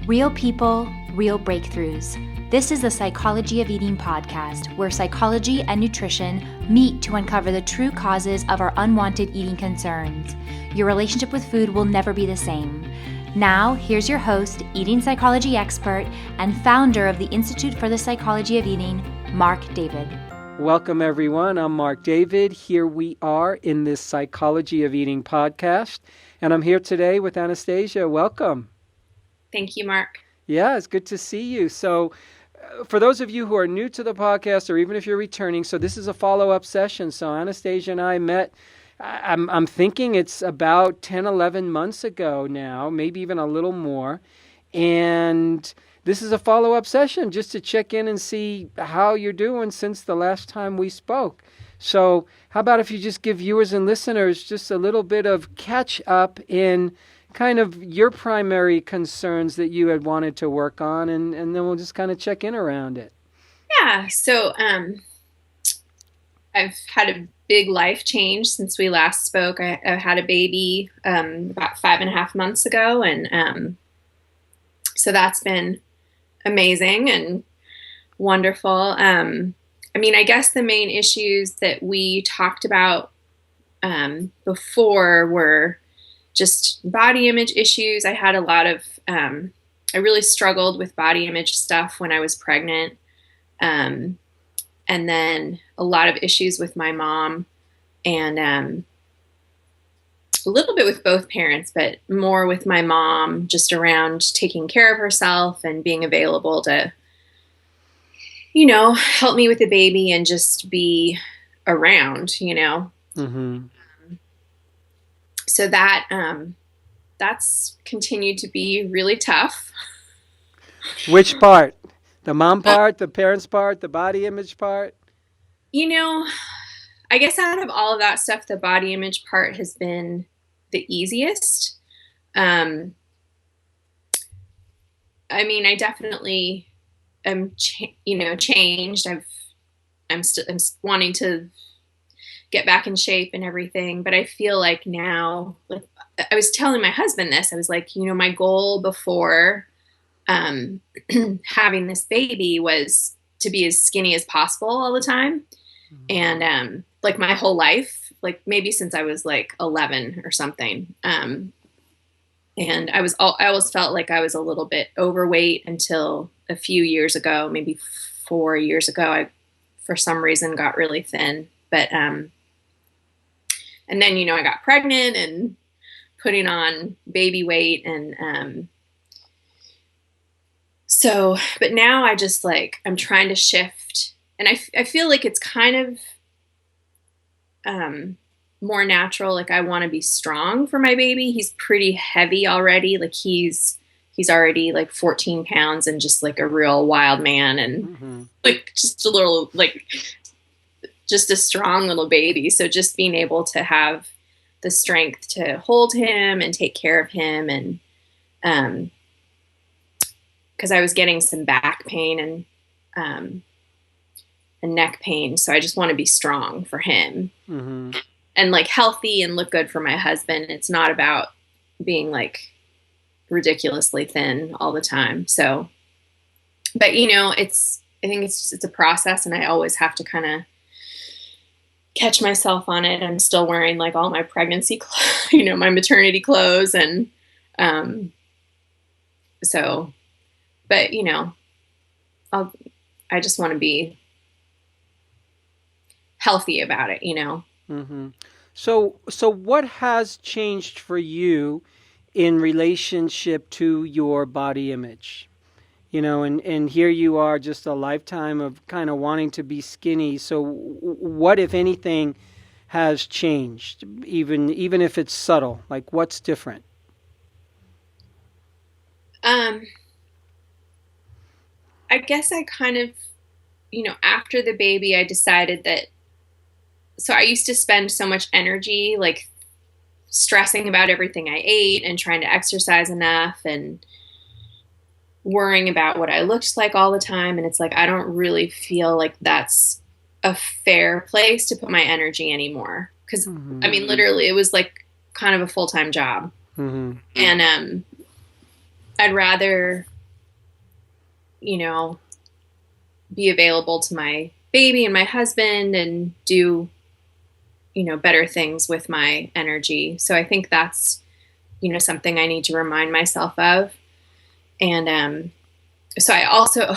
Real people, real breakthroughs. This is the Psychology of Eating podcast, where psychology and nutrition meet to uncover the true causes of our unwanted eating concerns. Your relationship with food will never be the same. Now, here's your host, eating psychology expert, and founder of the Institute for the Psychology of Eating, Marc David. Welcome, everyone. I'm Marc David. Here we are in this Psychology of Eating podcast, and I'm here today with Anastasia. Welcome. Thank you, Mark. Yeah, it's good to see you. So for those of you who are new to the podcast, or even if you're returning, so this is a follow-up session. So Anastasia and I met, I'm thinking it's about 10, 11 months ago now, maybe even a little more. And this is a follow-up session just to check in and see how you're doing since the last time we spoke. So how about if you just give viewers and listeners just a little bit of catch up in kind of your primary concerns that you had wanted to work on, and then we'll just kind of check in around it. Yeah, so I've had a big life change since we last spoke. I had a baby about 5.5 months ago, and so that's been amazing and wonderful. I guess the main issues that we talked about before were just body image issues. I had a lot of, I really struggled with body image stuff when I was pregnant. And then a lot of issues with my mom and a little bit with both parents, but more with my mom, just around taking care of herself and being available to, help me with the baby and just be around, Mm-hmm. So that's continued to be really tough. Which part? The mom part, the parents part, the body image part? I guess out of all of that stuff, the body image part has been the easiest. I definitely am, changed. I'm wanting to get back in shape and everything. But I feel like now, like I was telling my husband this, I was like, my goal before having this baby was to be as skinny as possible all the time. Mm-hmm. And like my whole life, like maybe since I was like 11 or something. And I always felt like I was a little bit overweight until a few years ago, maybe 4 years ago, I, for some reason, got really thin. But and then, I got pregnant and putting on baby weight. And but now I just I'm trying to shift. And I feel like it's kind of more natural. Like I want to be strong for my baby. He's pretty heavy already. Like he's already like 14 pounds and just like a real wild man. And mm-hmm. like just a little just a strong little baby. So just being able to have the strength to hold him and take care of him. And, cause I was getting some back pain and neck pain. So I just want to be strong for him mm-hmm. and like healthy and look good for my husband. It's not about being like ridiculously thin all the time. So, but I think it's a process, and I always have to kind of catch myself on it. I'm still wearing like all my pregnancy, my maternity clothes. And, but I just want to be healthy about it, Mm-hmm. So what has changed for you in relationship to your body image? And here you are, just a lifetime of kind of wanting to be skinny. So what, if anything, has changed, even if it's subtle? Like, what's different? I guess I kind of, after the baby, I decided that, so I used to spend so much energy, like stressing about everything I ate and trying to exercise enough and worrying about what I looked like all the time. And it's like, I don't really feel like that's a fair place to put my energy anymore. Cause mm-hmm. Literally it was like kind of a full-time job. Mm-hmm. And, I'd rather you know, be available to my baby and my husband and do, you know, better things with my energy. So I think that's, you know, something I need to remind myself of. And so I also,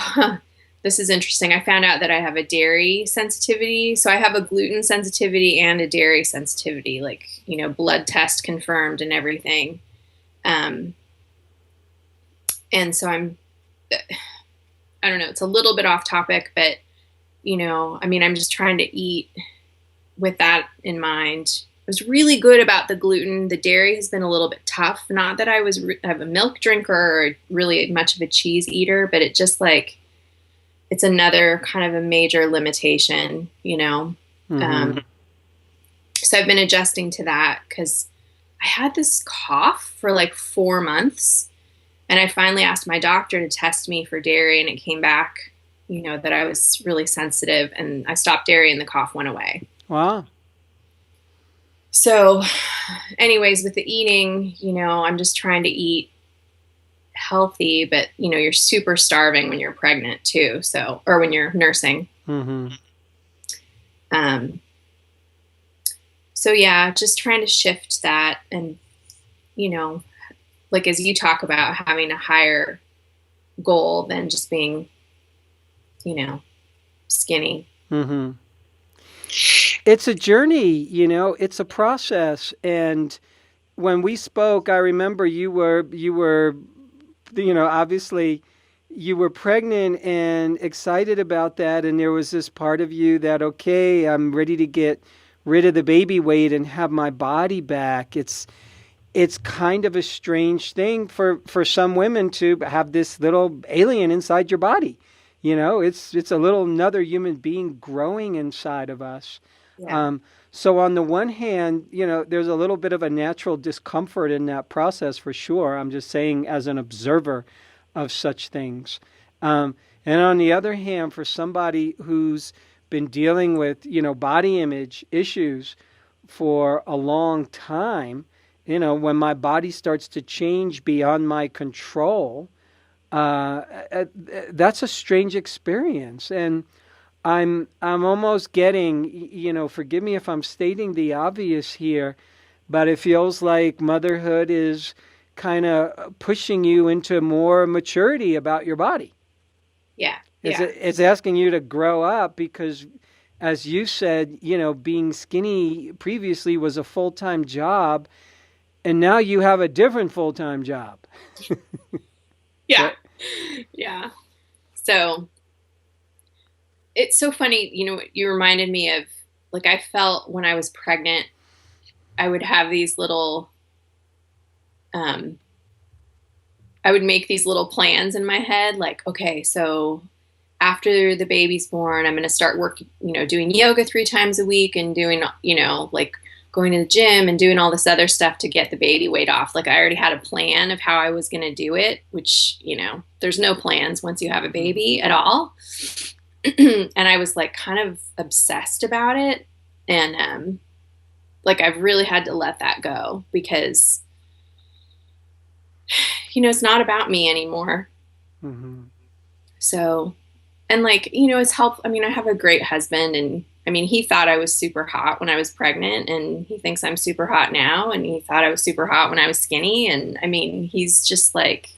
this is interesting. I found out that I have a dairy sensitivity. So I have a gluten sensitivity and a dairy sensitivity, like, you know, blood test confirmed and everything. And so I don't know, it's a little bit off topic, but, you know, I mean, I'm just trying to eat with that in mind. I was really good about the gluten. The dairy has been a little bit tough. Not that I'm a milk drinker or really much of a cheese eater, but it just like, it's another kind of a major limitation, you know? So I've been adjusting to that because I had this cough for like 4 months, and I finally asked my doctor to test me for dairy, and it came back, you know, that I was really sensitive, and I stopped dairy and the cough went away. Wow. So anyways, with the eating, you know, I'm just trying to eat healthy, but, you know, you're super starving when you're pregnant too. So, or when you're nursing. So yeah, just trying to shift that. And, you know, like, as you talk about having a higher goal than just being, you know, skinny. It's a journey, you know, it's a process. And when we spoke, I remember you were, you know, obviously you were pregnant and excited about that. And there was this part of you that, okay, I'm ready to get rid of the baby weight and have my body back. It's kind of a strange thing for some women to have this little alien inside your body. You know, it's a little another human being growing inside of us. Yeah. So on the one hand, you know, there's a little bit of a natural discomfort in that process for sure. I'm just saying as an observer of such things. And on the other hand, for somebody who's been dealing with, you know, body image issues for a long time, you know, when my body starts to change beyond my control, that's a strange experience. And I'm almost getting, you know, forgive me if I'm stating the obvious here, but it feels like motherhood is kind of pushing you into more maturity about your body. Yeah. It's asking you to grow up because, as you said, you know, being skinny previously was a full-time job, and now you have a different full-time job. Yeah. Yeah. So it's so funny, you know, you reminded me of, like, I felt when I was pregnant, I would have these little, I would make these little plans in my head, like, okay, so after the baby's born, I'm going to start working, you know, doing yoga 3 times a week and doing, you know, like going to the gym and doing all this other stuff to get the baby weight off. Like, I already had a plan of how I was going to do it, which, you know, there's no plans once you have a baby at all. And I was like kind of obsessed about it. And, like, I've really had to let that go because, you know, it's not about me anymore. So, and like, you know, it's helped. I mean, I have a great husband, and I mean, he thought I was super hot when I was pregnant, and he thinks I'm super hot now. And he thought I was super hot when I was skinny. And I mean, he's just like,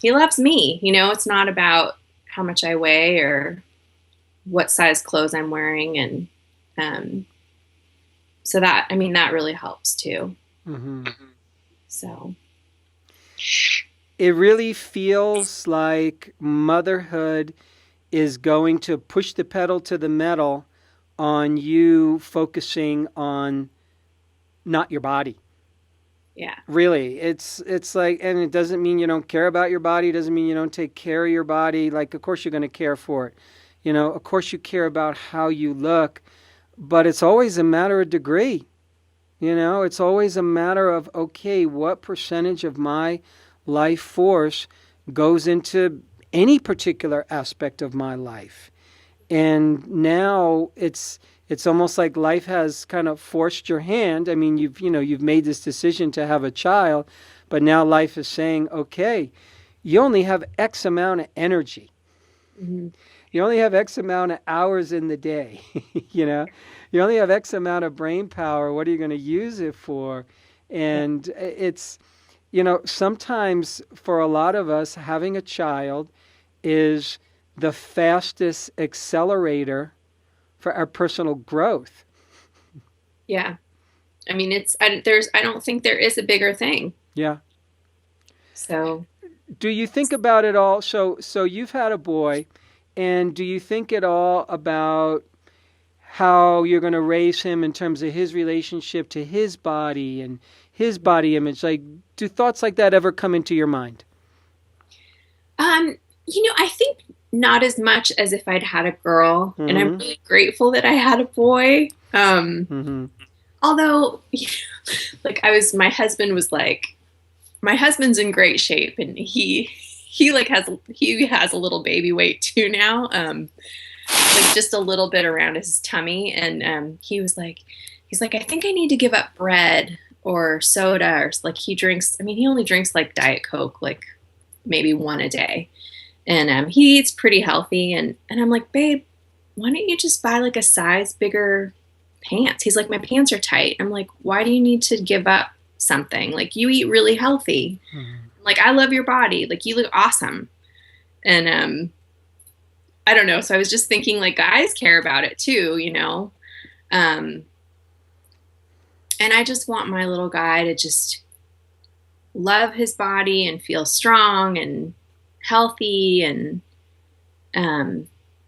he loves me, you know, it's not about how much I weigh or what size clothes I'm wearing. And, so that, I mean, that really helps too. So it really feels like motherhood is going to push the pedal to the metal on you focusing on not your body. Yeah. Really, it's like, and it doesn't mean you don't care about your body. It doesn't mean you don't take care of your body. Like, of course you're going to care for it. You know, of course you care about how you look, but it's always a matter of degree. You know, it's always a matter of, okay, what percentage of my life force goes into any particular aspect of my life. And now it's almost like life has kind of forced your hand. I mean, you've made this decision to have a child, but now life is saying, okay, you only have X amount of energy. Mm-hmm. You only have X amount of hours in the day. You know, you only have X amount of brain power. What are you going to use it for? And it's, sometimes for a lot of us, having a child is the fastest accelerator for our personal growth. Yeah. I mean, I don't think there is a bigger thing. Yeah. So, do you think about it all? So you've had a boy, and do you think at all about how you're going to raise him in terms of his relationship to his body and his body image? Like, do thoughts like that ever come into your mind? I think not as much as if I'd had a girl, Mm-hmm. and I'm really grateful that I had a boy. Mm-hmm. Although, my husband's in great shape, and he has a little baby weight too now, just a little bit around his tummy, and he's like, I think I need to give up bread or soda, or like he only drinks like Diet Coke, like maybe one a day, and he eats pretty healthy, and I'm like, babe, why don't you just buy like a size bigger pants? He's like, my pants are tight. I'm like, why do you need to give up something? Like, you eat really healthy. Mm-hmm. Like, I love your body. Like, you look awesome. And I don't know. So I was just thinking, like, guys care about it too, and I just want my little guy to just love his body and feel strong and healthy, and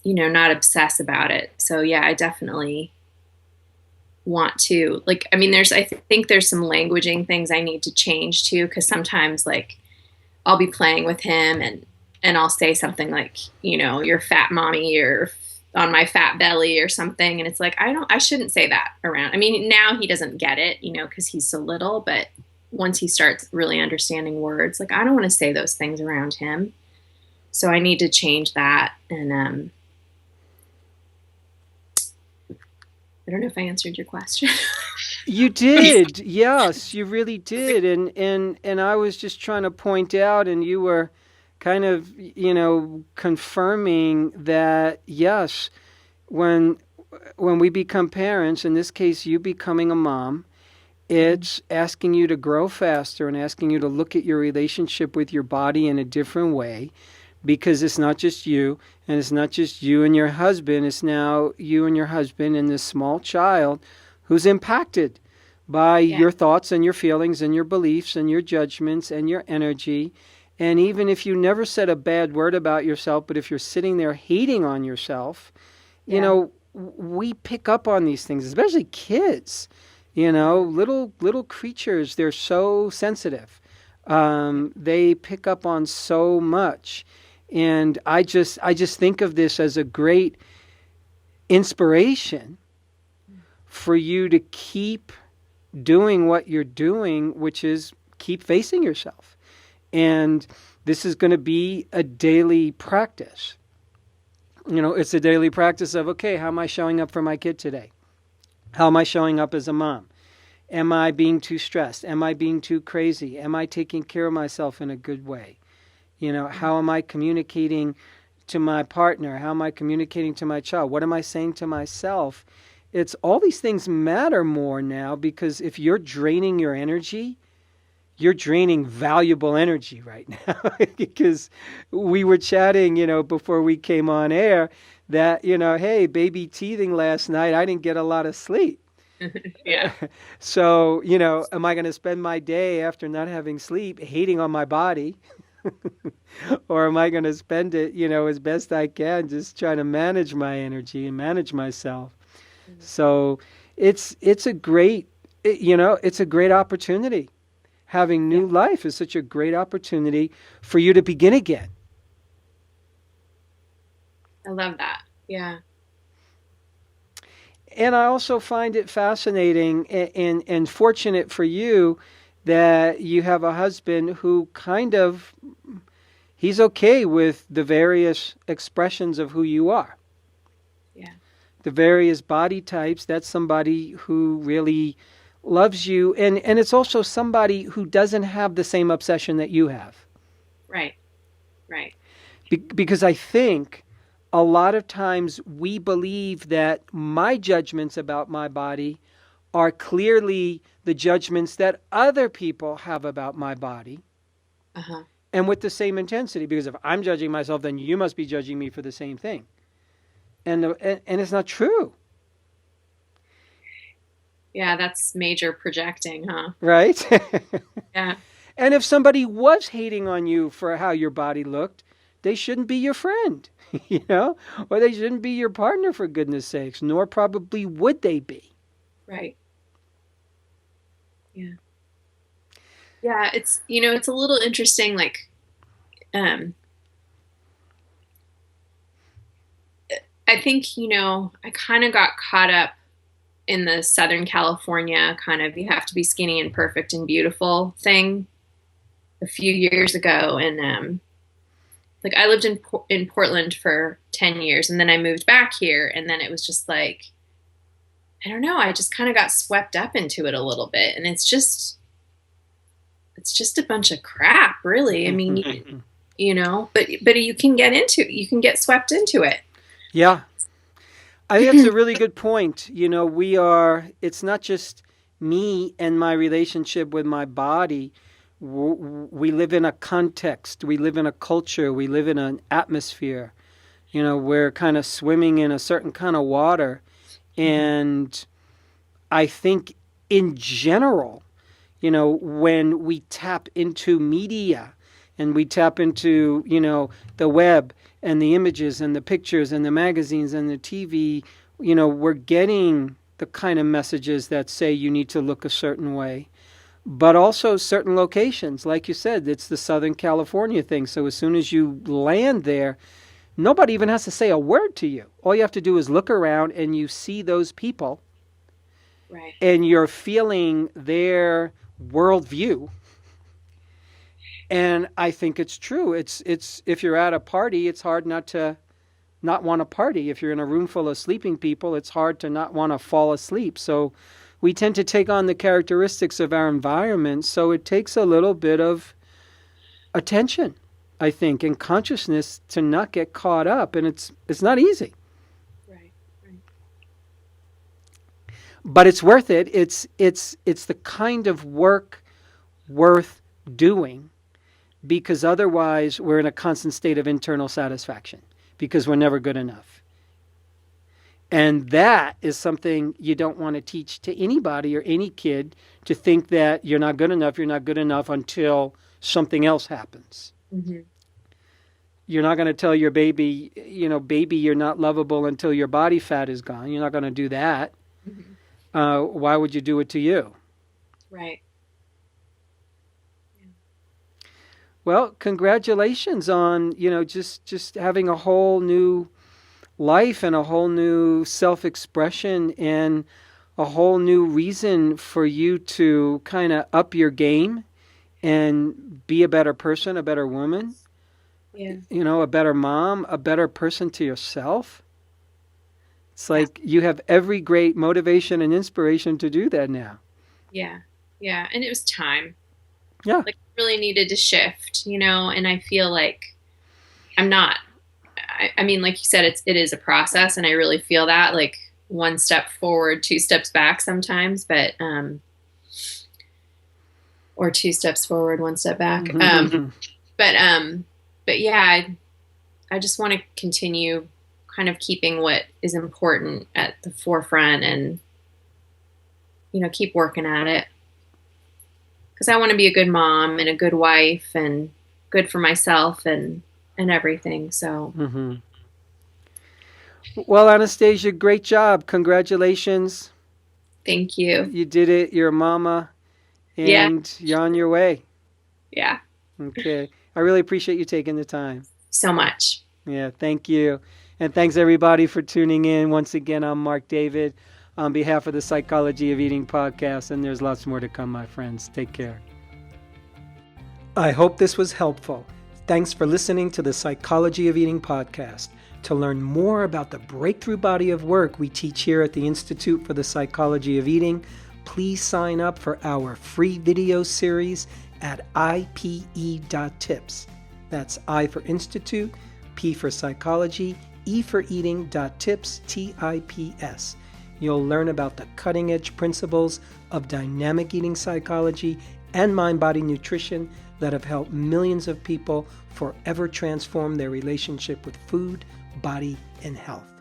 not obsess about it. So yeah, I definitely want to, I think there's some languaging things I need to change too, because sometimes, like, I'll be playing with him and I'll say something like, you're fat mommy, or on my fat belly or something, and it's like, I shouldn't say that around. I mean, now he doesn't get it, because he's so little, but once he starts really understanding words, like, I don't want to say those things around him. So I need to change that. And I don't know if I answered your question. You did. Yes, you really did. And I was just trying to point out, and you were kind of, confirming that, yes, when we become parents, in this case, you becoming a mom, it's asking you to grow faster and asking you to look at your relationship with your body in a different way, because it's not just you, and it's not just you and your husband. It's now you and your husband and this small child who's impacted by your thoughts and your feelings and your beliefs and your judgments and your energy. And even if you never said a bad word about yourself, but if you're sitting there hating on yourself, we pick up on these things, especially kids. Little creatures, they're so sensitive. They pick up on so much. And I just think of this as a great inspiration for you to keep doing what you're doing, which is keep facing yourself. And this is going to be a daily practice. It's a daily practice of, okay, how am I showing up for my kid today? How am I showing up as a mom? Am I being too stressed? Am I being too crazy? Am I taking care of myself in a good way? How am I communicating to my partner? How am I communicating to my child? What am I saying to myself? It's all these things matter more now, because if you're draining your energy, you're draining valuable energy right now. Because we were chatting, before we came on air that, hey, baby teething last night, I didn't get a lot of sleep. Yeah. So, am I going to spend my day after not having sleep hating on my body? Or am I going to spend it, as best I can, just trying to manage my energy and manage myself? Mm-hmm. So it's a great, it's a great opportunity. Having new life is such a great opportunity for you to begin again. I love that. Yeah. And I also find it fascinating and fortunate for you that you have a husband who he's okay with the various expressions of who you are. Yeah. The various body types. That's somebody who really loves you. And it's also somebody who doesn't have the same obsession that you have. Right. Right. Because I think a lot of times we believe that my judgments about my body are clearly the judgments that other people have about my body. Uh-huh. And with the same intensity, because if I'm judging myself, then you must be judging me for the same thing. And it's not true. Yeah, that's major projecting, huh? Right? Yeah. And if somebody was hating on you for how your body looked, they shouldn't be your friend, or they shouldn't be your partner, for goodness sakes, nor probably would they be. Right. Yeah. Yeah, it's a little interesting, like, I think, I kind of got caught up in the Southern California kind of, you have to be skinny and perfect and beautiful thing a few years ago. And, like, I lived in Portland for 10 years, and then I moved back here, and then it was just like, I don't know, I just kind of got swept up into it a little bit, and it's just a bunch of crap, really. I mean, but you can get swept into it. Yeah. I think that's a really good point. It's not just me and my relationship with my body. We live in a context, we live in a culture, we live in an atmosphere. We're kind of swimming in a certain kind of water. And I think in general, when we tap into media and we tap into, the web and the images and the pictures and the magazines and the TV, we're getting the kind of messages that say you need to look a certain way. But also certain locations, like you said, it's the Southern California thing. So as soon as you land there, nobody even has to say a word to you. All you have to do is look around and you see those people. Right. And you're feeling their worldview. And I think it's true. It's if you're at a party, it's hard not to not want to party. If you're in a room full of sleeping people, it's hard to not want to fall asleep. So we tend to take on the characteristics of our environment. So it takes a little bit of attention, I think, and consciousness to not get caught up. And it's not easy. Right. But it's worth it. It's the kind of work worth doing, because otherwise we're in a constant state of internal satisfaction because we're never good enough. And that is something you don't want to teach to anybody or any kid, to think that you're not good enough until something else happens. Mm-hmm. You're not going to tell your baby, baby, you're not lovable until your body fat is gone. You're not going to do that. Mm-hmm. Why would you do it to you? Right. Well, congratulations on, just having a whole new life and a whole new self-expression and a whole new reason for you to kind of up your game and be a better person, a better woman, a better mom, a better person to yourself. It's like you have every great motivation and inspiration to do that now. Yeah. Yeah. And it was time. Yeah. Like, really needed to shift, and I feel like I'm not, I mean, like you said, it is a process, and I really feel that, like, one step forward, 2 steps back sometimes, but, or 2 steps forward, 1 step back. Mm-hmm. But yeah, I just want to continue kind of keeping what is important at the forefront and, keep working at it. Because I want to be a good mom and a good wife and good for myself and everything. So. Mm-hmm. Well, Anastasia, great job. Congratulations. Thank you. You did it. You're a mama. And you're on your way. Yeah. Okay. I really appreciate you taking the time. So much. Yeah, thank you. And thanks, everybody, for tuning in. Once again, I'm Marc David on behalf of the Psychology of Eating podcast, and there's lots more to come, my friends. Take care. I hope this was helpful. Thanks for listening to the Psychology of Eating podcast. To learn more about the breakthrough body of work we teach here at the Institute for the Psychology of Eating, please sign up for our free video series at ipe.tips. That's I for Institute, P for Psychology, eforeating.tips, TIPS. You'll learn about the cutting-edge principles of dynamic eating psychology and mind-body nutrition that have helped millions of people forever transform their relationship with food, body, and health.